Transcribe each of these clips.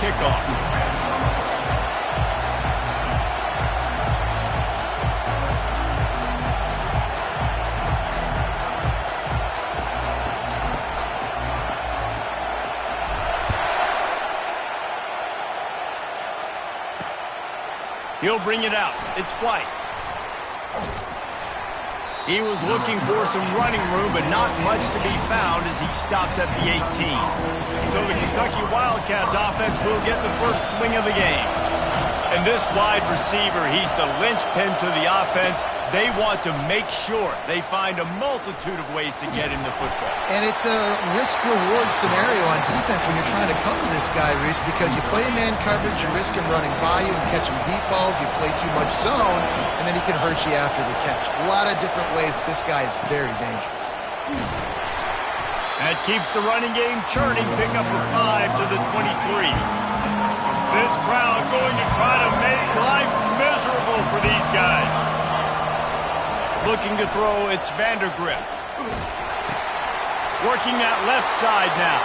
kickoff. He'll bring it out. It's White. He was looking for some running room, but not much to be found as he stopped at the 18. So the Kentucky Wildcats offense will get the first swing of the game. And this wide receiver, he's the linchpin to the offense. They want to make sure they find a multitude of ways to get him the football. And it's a risk-reward scenario on defense when you're trying to cover this guy, Reese, because you play man coverage, you risk him running by you and catching deep balls, you play too much zone, and then he can hurt you after the catch. A lot of different ways that this guy is very dangerous. That keeps the running game churning. Pick up a 5 to the 23. This crowd going to try to make life miserable for these guys. Looking to throw, it's Vandergrift. Working that left side now.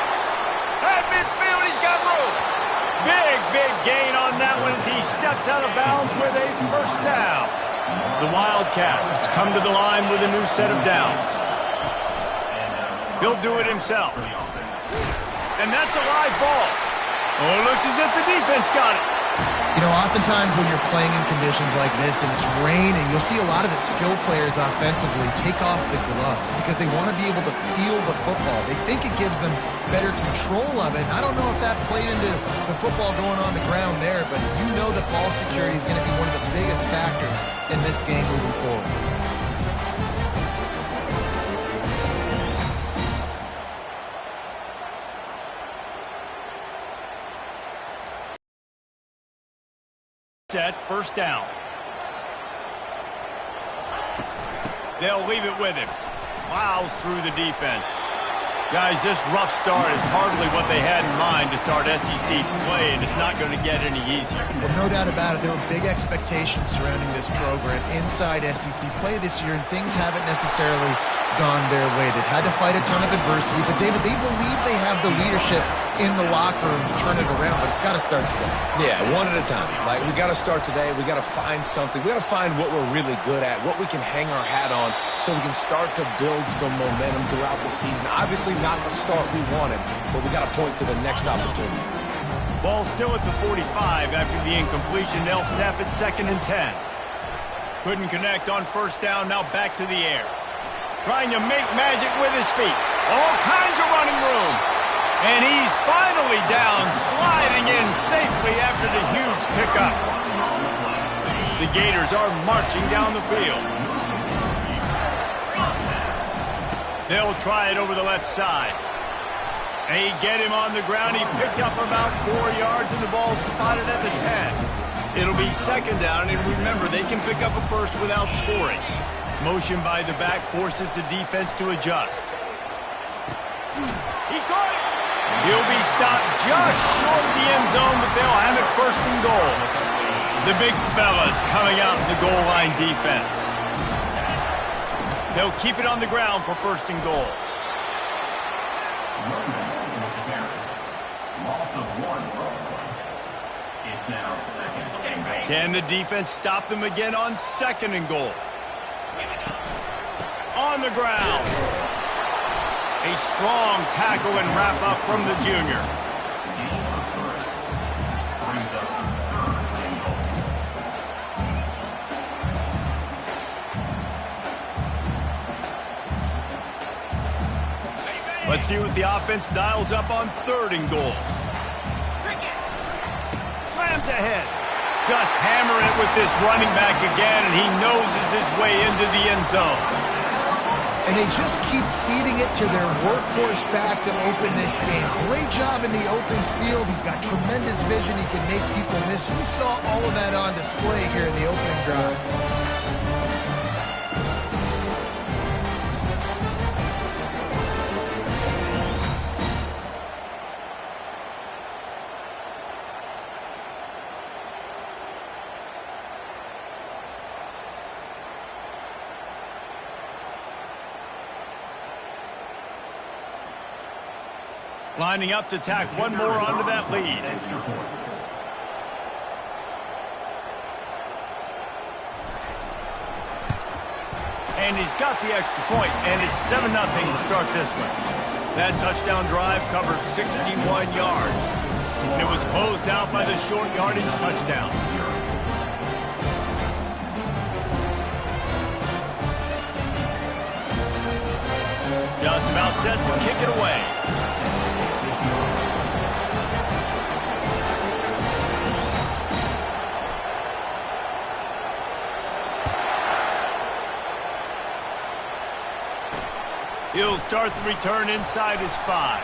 At midfield, he's got room. Big gain on that one as he steps out of bounds with a first down. The Wildcats come to the line with a new set of downs. He'll do it himself. And that's a live ball. Oh, it looks as if the defense got it. You know, oftentimes when you're playing in conditions like this and it's raining, you'll see a lot of the skill players offensively take off the gloves because they want to be able to feel the football. They think it gives them better control of it. I don't know if that played into the football going on the ground there, but you know that ball security is going to be one of the biggest factors in this game moving forward. Set, first down. They'll leave it with him. Plows through the defense. Guys, this rough start is hardly what they had in mind to start SEC play, and it's not going to get any easier. Well, no doubt about it. There were big expectations surrounding this program inside SEC play this year, and things haven't necessarily gone their way. They've had to fight a ton of adversity, but David, they believe they have the leadership in the locker room to turn it around, but it's got to start today. Yeah, one at a time. Like, we got to start today. We got to find something. We got to find what we're really good at, what we can hang our hat on, so we can start to build some momentum throughout the season. Obviously, not the start we wanted, but we got to point to the next opportunity. Ball still at the 45 after the incompletion. They'll snap it 2nd and 10. Couldn't connect on first down. Now back to the air. Trying to make magic with his feet. All kinds of running room. And he's finally down, sliding in safely after the huge pickup. The Gators are marching down the field. They'll try it over the left side. They get him on the ground. He picked up about 4 yards, and the ball spotted at the 10. It'll be 2nd down, and remember, they can pick up a first without scoring. Motion by the back forces the defense to adjust. He caught it. He'll be stopped just short of the end zone, but they'll have it 1st and goal. The big fellas coming out in the goal line defense. They'll keep it on the ground for 1st and goal. Can the defense stop them again on 2nd and goal? On the ground. A strong tackle and wrap up from the junior. Let's see what the offense dials up on 3rd and goal. Slams ahead. Just hammer it with this running back again, and he noses his way into the end zone. And they just keep feeding it to their workhorse back to open this game. Great job in the open field. He's got tremendous vision. He can make people miss. You saw all of that on display here in the opening drive. Lining up to tack one more onto that lead. And he's got the extra point, and it's 7-0 to start this one. That touchdown drive covered 61 yards. And it was closed out by the short yardage touchdown. Just about set to kick it away. He'll start the return inside his 5.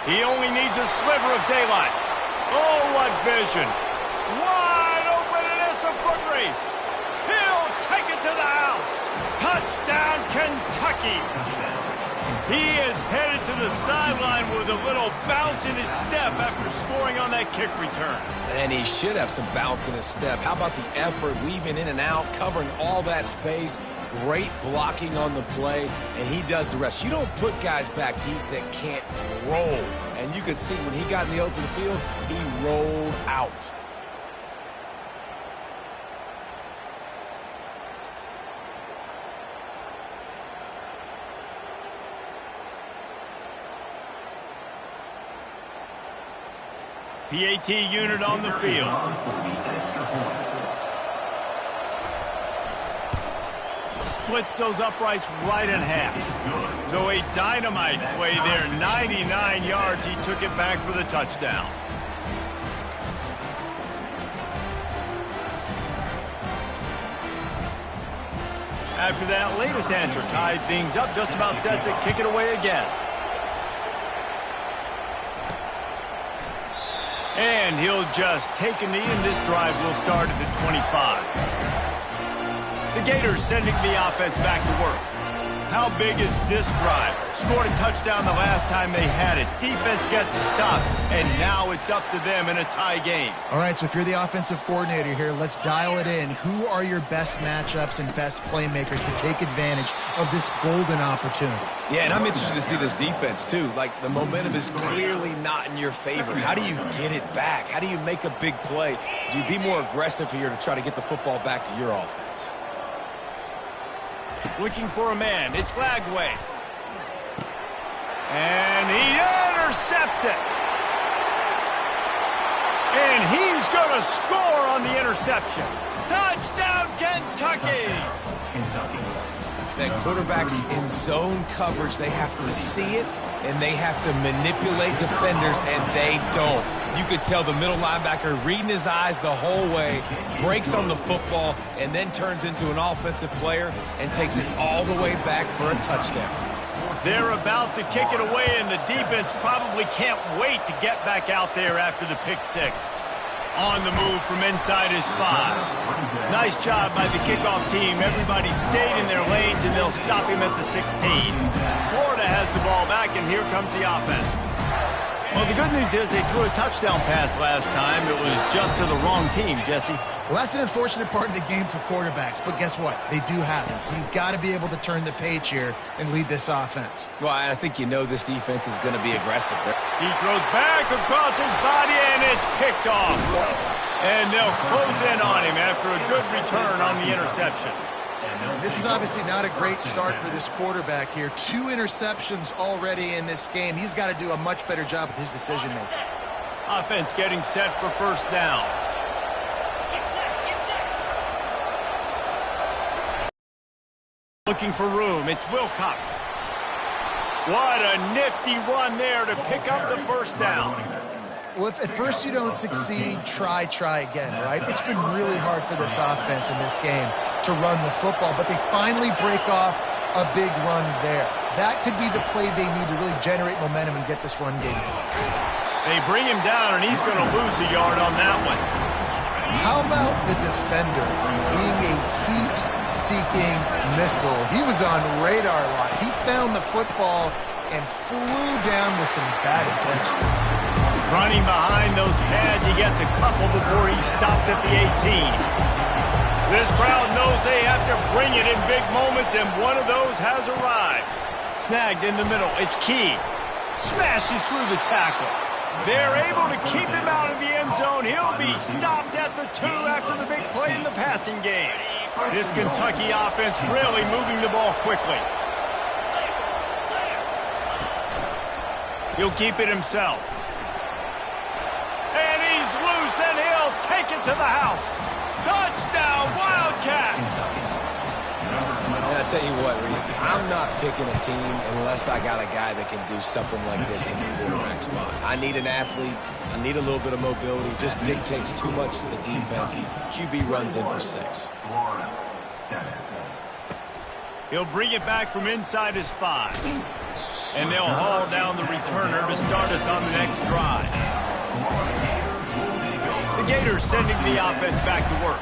He only needs a sliver of daylight. Oh, what vision. Wide open, and it's a foot race. He'll take it to the house. Touchdown, Kentucky. He is headed to the sideline with a little bounce in his step after scoring on that kick return. And he should have some bounce in his step. How about the effort, weaving in and out, covering all that space. Great blocking on the play, and he does the rest. You don't put guys back deep that can't roll. And you could see when he got in the open field, he rolled out. PAT unit on the field. Splits those uprights right in half. So a dynamite play there. 99 yards. He took it back for the touchdown. After that latest answer tied things up, just about set to kick it away again. And he'll just take a knee, and this drive will start at the 25. The Gators sending the offense back to work. How big is this drive? Scored a touchdown the last time they had it. Defense gets a stop, and now it's up to them in a tie game. All right, so if you're the offensive coordinator here, let's dial it in. Who are your best matchups and best playmakers to take advantage of this golden opportunity? Yeah, and I'm interested to see this defense, too. Like, the momentum is clearly not in your favor. How do you get it back? How do you make a big play? Do you be more aggressive here to try to get the football back to your offense? Looking for a man. It's Lagway. And he intercepts it. And he's going to score on the interception. Touchdown, Kentucky! The quarterbacks in zone coverage, they have to see it, and they have to manipulate defenders, and they don't. You could tell the middle linebacker reading his eyes the whole way, breaks on the football, and then turns into an offensive player and takes it all the way back for a touchdown. They're about to kick it away, and the defense probably can't wait to get back out there after the pick six. On the move from inside his 5. Nice job by the kickoff team. Everybody stayed in their lanes, and they'll stop him at the 16. Florida has the ball back, and here comes the offense. Well, the good news is they threw a touchdown pass last time. It was just to the wrong team, Jesse. Well, that's an unfortunate part of the game for quarterbacks, but guess what? They do happen, so you've got to be able to turn the page here and lead this offense. Well, I think you know this defense is going to be aggressive. He throws back across his body, and it's picked off. And they'll close in on him after a good return on the interception. This is obviously not a great start for this quarterback here. 2 interceptions already in this game. He's got to do a much better job with his decision-making. Offense getting set for first down. Looking for room. It's Wilcox. What a nifty run there to pick up the first down. Well, if at first you don't succeed, try again, right? It's been really hard for this offense in this game to run the football, but they finally break off a big run there. That could be the play they need to really generate momentum and get this run game going. They bring him down, and he's going to lose a yard on that one. How about the defender being a heat-seeking missile? He was on radar lock. He found the football and flew down with some bad intentions. Running behind those pads, he gets a couple before he's stopped at the 18. This crowd knows they have to bring it in big moments, and one of those has arrived. Snagged in the middle. It's Key. Smashes through the tackle. They're able to keep him out of the end zone. He'll be stopped at the 2 after the big play in the passing game. This Kentucky offense really moving the ball quickly. He'll keep it himself. And he's loose, and he'll take it to the house. Touchdown, Wildcats! And I tell you what, Reese, I'm not picking a team unless I got a guy that can do something like this in the quarterback spot. I need an athlete. I need a little bit of mobility. Just dictates too much to the defense. QB runs in for 6. He'll bring it back from inside his 5. And they'll haul down the returner to start us on the next drive. The Gators sending the offense back to work.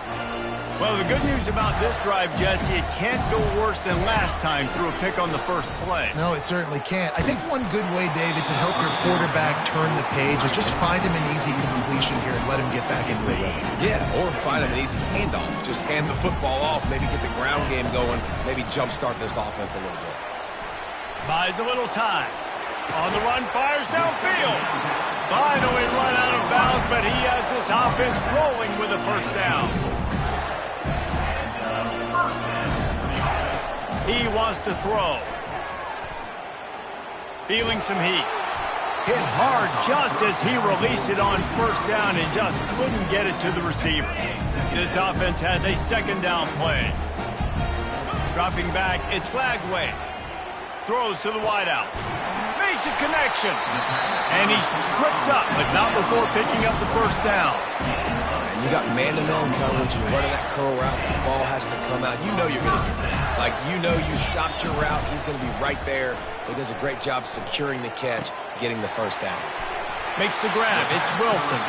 Well, the good news about this drive, Jesse, it can't go worse than last time through a pick on the first play. No, it certainly can't. I think one good way, David, to help your quarterback turn the page is just find him an easy completion here and let him get back into a rhythm. Yeah, or find him an easy handoff. Just hand the football off, maybe get the ground game going, maybe jumpstart this offense a little bit. Buys a little time. On the run, fires downfield. Finally run out of bounds, but he has this offense rolling with a first down. He wants to throw. Feeling some heat. Hit hard just as he released it on first down and just couldn't get it to the receiver. This offense has a second down play. Dropping back, it's Lagway. Throws to the wideout. Makes a connection. And he's tripped up, but not before picking up the first down. And you got man-to-man coverage, you're running that curl route, the ball has to come out. You know you're going to get that. Like, you know you stopped your route, he's going to be right there. He does a great job securing the catch, getting the first down. Makes the grab, it's Wilson.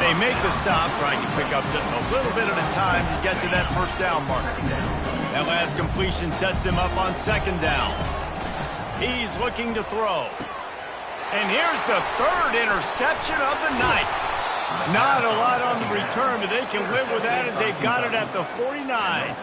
They make the stop, trying to pick up just a little bit at a time to get to that first down marker. That last completion sets him up on second down. He's looking to throw. And here's the third interception of the night. Not a lot on the return, but they can live with that as they've got it at the 49.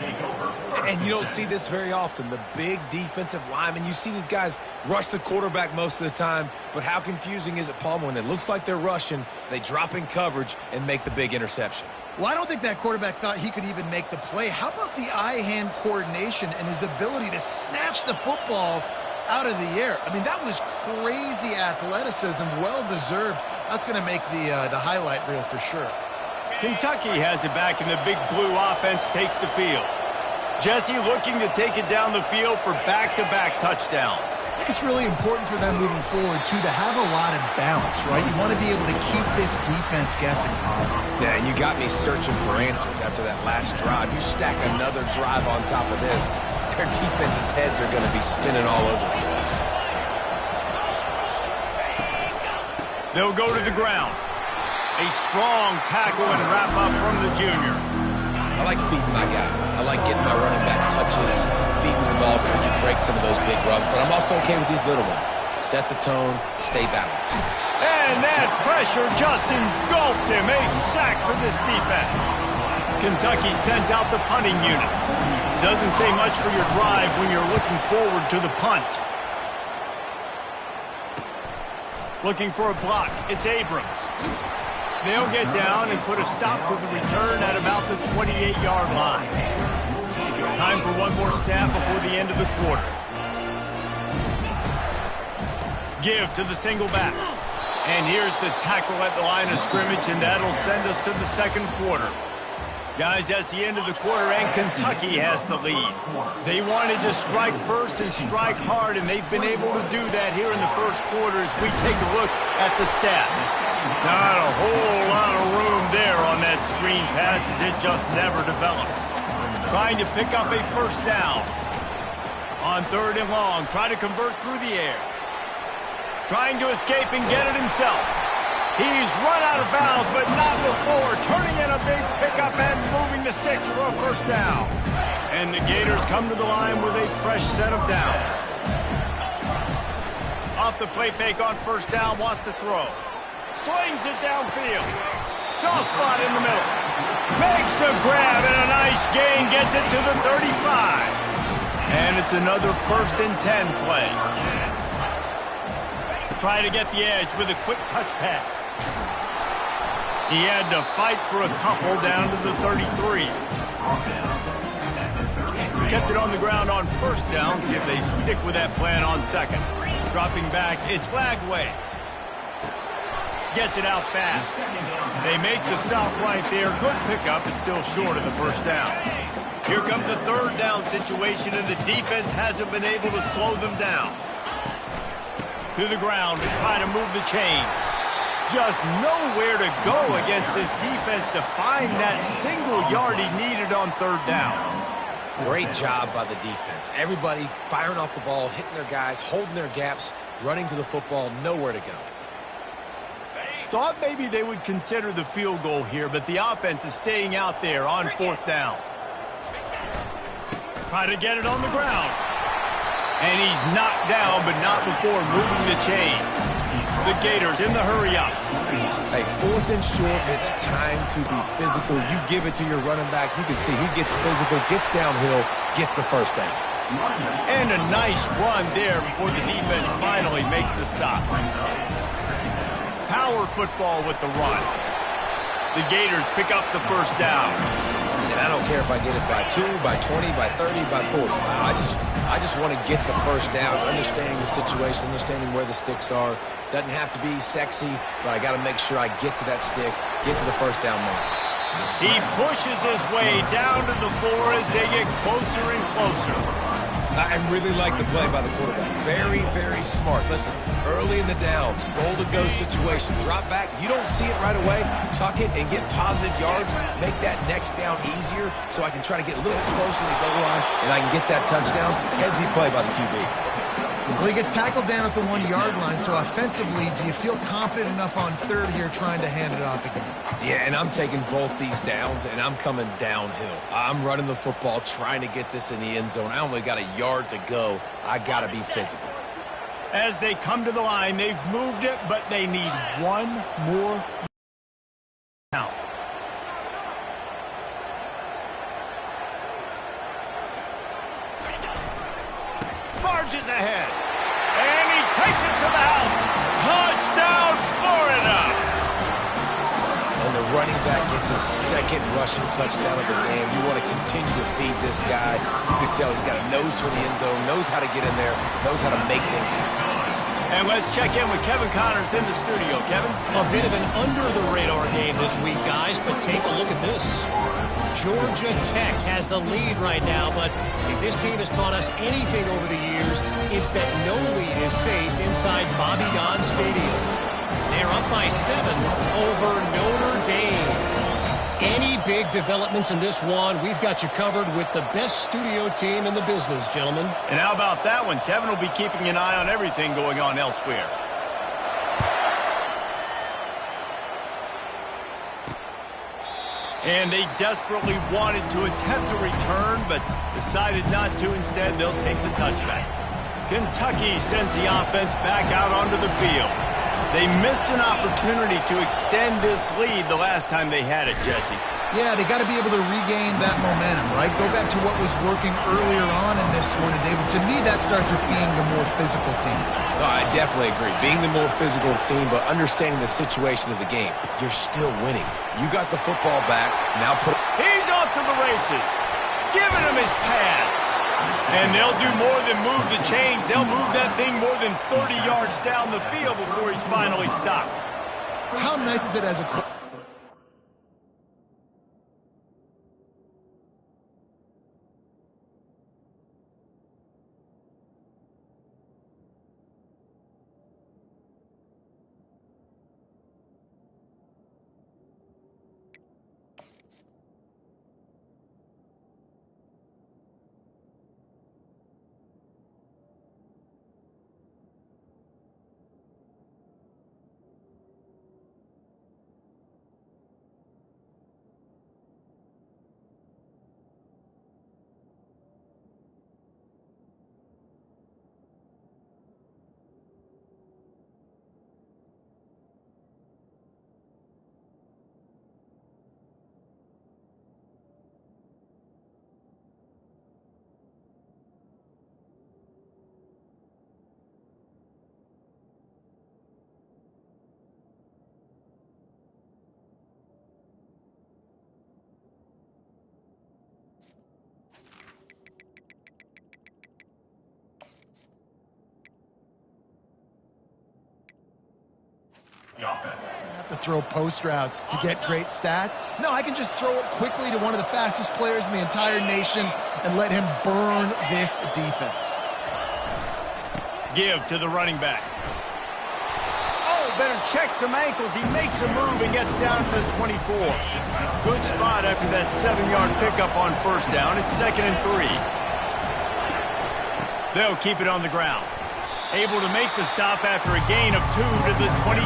And you don't see this very often. The big defensive linemen, you see these guys rush the quarterback most of the time, but how confusing is it, Palmer, when it looks like they're rushing, they drop in coverage and make the big interception? Well, I don't think that quarterback thought he could even make the play. How about the eye-hand coordination and his ability to snatch the football out of the air? I mean, that was crazy athleticism, well-deserved. That's going to make the highlight reel for sure. Kentucky has it back, and the big blue offense takes the field. Jesse looking to take it down the field for back-to-back touchdowns. I think it's really important for them moving forward, too, to have a lot of bounce, right? You want to be able to keep this defense guessing, Bob. Yeah, and you got me searching for answers after that last drive. You stack another drive on top of this, their defense's heads are going to be spinning all over the place. They'll go to the ground. A strong tackle and wrap up from the junior. I like feeding my guy. I like getting my running back touches, feeding the ball so he can break some of those big runs. But I'm also okay with these little ones. Set the tone, stay balanced. And that pressure just engulfed him. A sack for this defense. Kentucky sends out the punting unit. Doesn't say much for your drive when you're looking forward to the punt. Looking for a block. It's Abrams. They'll get down and put a stop to the return at about the 28-yard line. Time for one more snap before the end of the quarter. Give to the single back. And here's the tackle at the line of scrimmage, and that'll send us to the second quarter. Guys, that's the end of the quarter, and Kentucky has the lead. They wanted to strike first and strike hard, and they've been able to do that here in the first quarter as we take a look at the stats. Not a whole lot of room there on that screen pass as it just never developed. Trying to pick up a first down. On third and long, try to convert through the air. Trying to escape and get it himself. He's run out of bounds, but not before turning in a big pickup and moving the sticks for a first down. And the Gators come to the line with a fresh set of downs. Off the play fake on first down, wants to throw. Slings it downfield. Soft spot in the middle. Makes the grab and a nice gain, gets it to the 35. And it's another 1st and 10 play. try to get the edge with a quick touch pass. He had to fight for a couple down to the 33. Kept it on the ground on first down. See if they stick with that plan on second. Dropping back, it's Lagway. Gets it out fast. They make the stop right there. Good pickup. It's still short of the first down. Here comes a third down situation, and the defense hasn't been able to slow them down. To the ground to try to move the chains. Just nowhere to go against this defense to find that single yard he needed on third down. Great job by the defense. Everybody firing off the ball, hitting their guys, holding their gaps, running to the football, nowhere to go. Thought maybe they would consider the field goal here, but the offense is staying out there on fourth down. Try to get it on the ground. And he's knocked down, but not before moving the chains. The Gators in the hurry-up. Hey, fourth and short, it's time to be physical. You give it to your running back. You can see he gets physical, gets downhill, gets the first down. And a nice run there before the defense finally makes the stop. Power football with the run. The Gators pick up the first down. And I don't care if I get it by 2, by 20, by 30, by 40. I just want to get the first down, understanding the situation, understanding where the sticks are. Doesn't have to be sexy, but I got to make sure I get to that stick, get to the first down mark. He pushes his way down to the 4 as they get closer and closer. I really like the play by the quarterback. Very, very smart. Listen, early in the downs, goal-to-go situation. Drop back. You don't see it right away. Tuck it and get positive yards. Make that next down easier so I can try to get a little bit closer to the goal line and I can get that touchdown. Headsy play by the QB. Well, he gets tackled down at the 1-yard line, so offensively, do you feel confident enough on third here trying to hand it off again? Yeah, and I'm taking both these downs, and I'm coming downhill. I'm running the football, trying to get this in the end zone. I only got a yard to go. I got to be physical. As they come to the line, they've moved it, but they need one more down. Marches ahead, and he takes it to the house. Touchdown, Florida! And the running back gets his second rushing touchdown of the game. You want to continue to feed this guy. You can tell he's got a nose for the end zone, knows how to get in there, knows how to make things happen. And let's check in with Kevin Connors in the studio. Kevin? A bit of an under-the-radar game this week, guys, but take a look at this. Georgia Tech has the lead right now, but if this team has taught us anything over the years, it's that no lead is safe inside Bobby Dodd Stadium. They're up by 7 over Notre Dame. Any big developments in this one, we've got you covered with the best studio team in the business, gentlemen. And how about that one? Kevin will be keeping an eye on everything going on elsewhere. And they desperately wanted to attempt a return, but decided not to. Instead, they'll take the touchback. Kentucky sends the offense back out onto the field. They missed an opportunity to extend this lead the last time they had it, Jesse. Yeah, they got to be able to regain that momentum, right? Go back to what was working earlier on in this one, and David, to me, that starts with being the more physical team. No, I definitely agree. Being the more physical team, but understanding the situation of the game. You're still winning. You got the football back. Now put... He's off to the races, giving him his pads. And they'll do more than move the chains. They'll move that thing more than 30 yards down the field before he's finally stopped. How nice is it as a... have to throw post routes to get great stats. No, I can just throw it quickly to one of the fastest players in the entire nation and let him burn this defense. Give to the running back. Oh, better check some ankles. He makes a move and gets down to the 24. Good spot after that 7-yard pickup on first down. It's 2nd and 3. They'll keep it on the ground. Able to make the stop after a gain of 2 to the 22.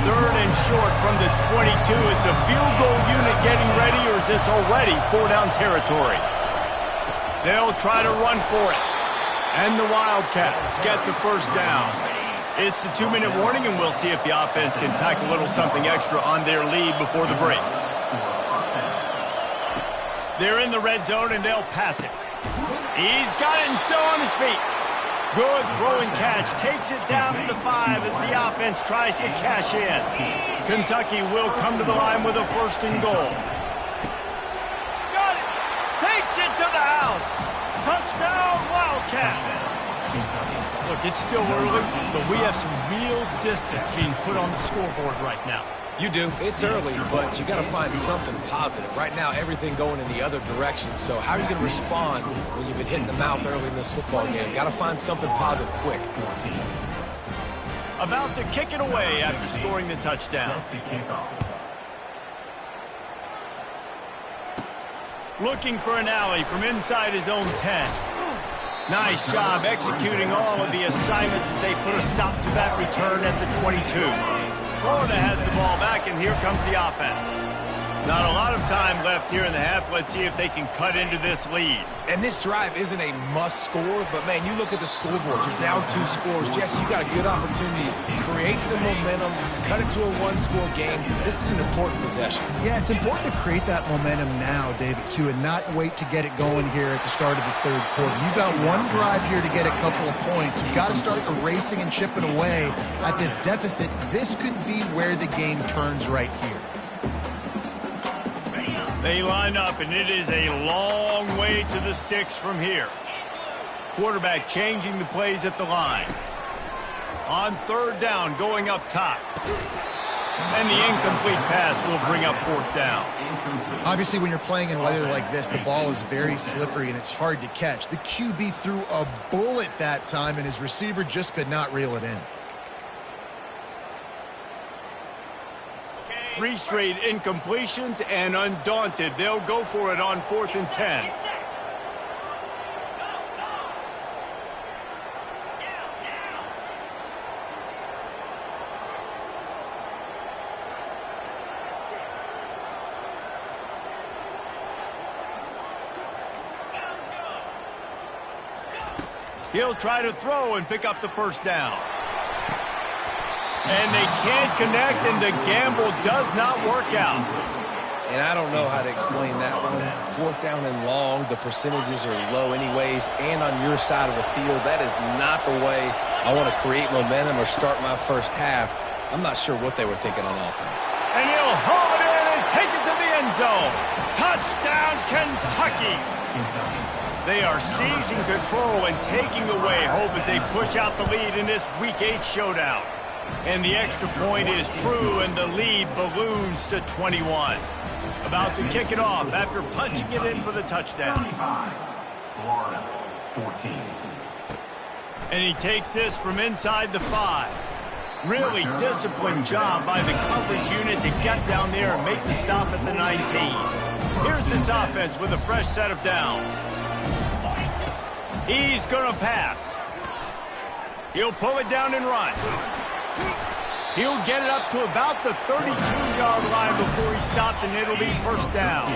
3rd and short from the 22. Is the field goal unit getting ready, or is this already 4-down territory? They'll try to run for it. And the Wildcats get the first down. It's the 2-minute warning, and we'll see if the offense can tack a little something extra on their lead before the break. They're in the red zone, and they'll pass it. He's got it and still on his feet. Good throw and catch. Takes it down to the 5 as the offense tries to cash in. Kentucky will come to the line with a 1st and goal. Got it. Takes it to the house. Touchdown, Wildcats. Look, it's still early, but we have some real distance being put on the scoreboard right now. You do. It's early, but you got to find something positive. Right now, everything going in the other direction. So how are you going to respond when you've been hitting the mouth early in this football game? Got to find something positive quick. About to kick it away after scoring the touchdown. Looking for an alley from inside his own 10. Nice job executing all of the assignments as they put a stop to that return at the 22. Florida has the ball back, and here comes the offense. Not a lot of time left here in the half. Let's see if they can cut into this lead. And this drive isn't a must score, but, man, you look at the scoreboard. You're down 2 scores. Jesse, you got a good opportunity to create some momentum, cut it to a 1-score game. This is an important possession. Yeah, it's important to create that momentum now, David, too, and not wait to get it going here at the start of the 3rd quarter. You've got one drive here to get a couple of points. You've got to start erasing and chipping away at this deficit. This could be where the game turns right here. They line up, and it is a long way to the sticks from here. Quarterback changing the plays at the line. On 3rd down, going up top. And the incomplete pass will bring up 4th down. Obviously, when you're playing in weather like this, the ball is very slippery, and it's hard to catch. The QB threw a bullet that time, and his receiver just could not reel it in. 3 straight incompletions, and undaunted, they'll go for it on 4th and 10. He'll try to throw and pick up the 1st down. And they can't connect, and the gamble does not work out. And I don't know how to explain that one. 4th down and long, the percentages are low anyways, and on your side of the field, that is not the way I want to create momentum or start my first half. I'm not sure what they were thinking on offense. And he'll haul it in and take it to the end zone. Touchdown, Kentucky. They are seizing control and taking away hope as they push out the lead in this Week 8 showdown. And the extra point is true, and the lead balloons to 21. About to kick it off after punching it in for the touchdown. Florida, 14. And he takes this from inside the 5. Really disciplined job by the coverage unit to get down there and make the stop at the 19. Here's this offense with a fresh set of downs. He's going to pass. He'll pull it down and run. He'll get it up to about the 32-yard line before he stopped, and it'll be 1st down.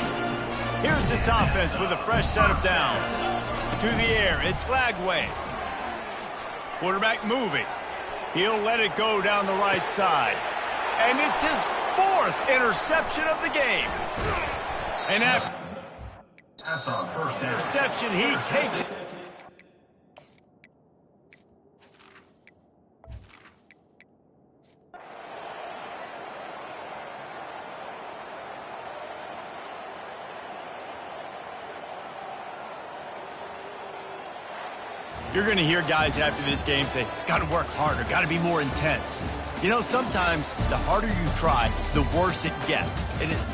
Here's this offense with a fresh set of downs. To the air, it's Lagway. Quarterback moving. He'll let it go down the right side. And it's his 4th interception of the game. And after interception, he takes it. You're going to hear guys after this game say, got to work harder, got to be more intense. You know, sometimes the harder you try, the worse it gets. And it's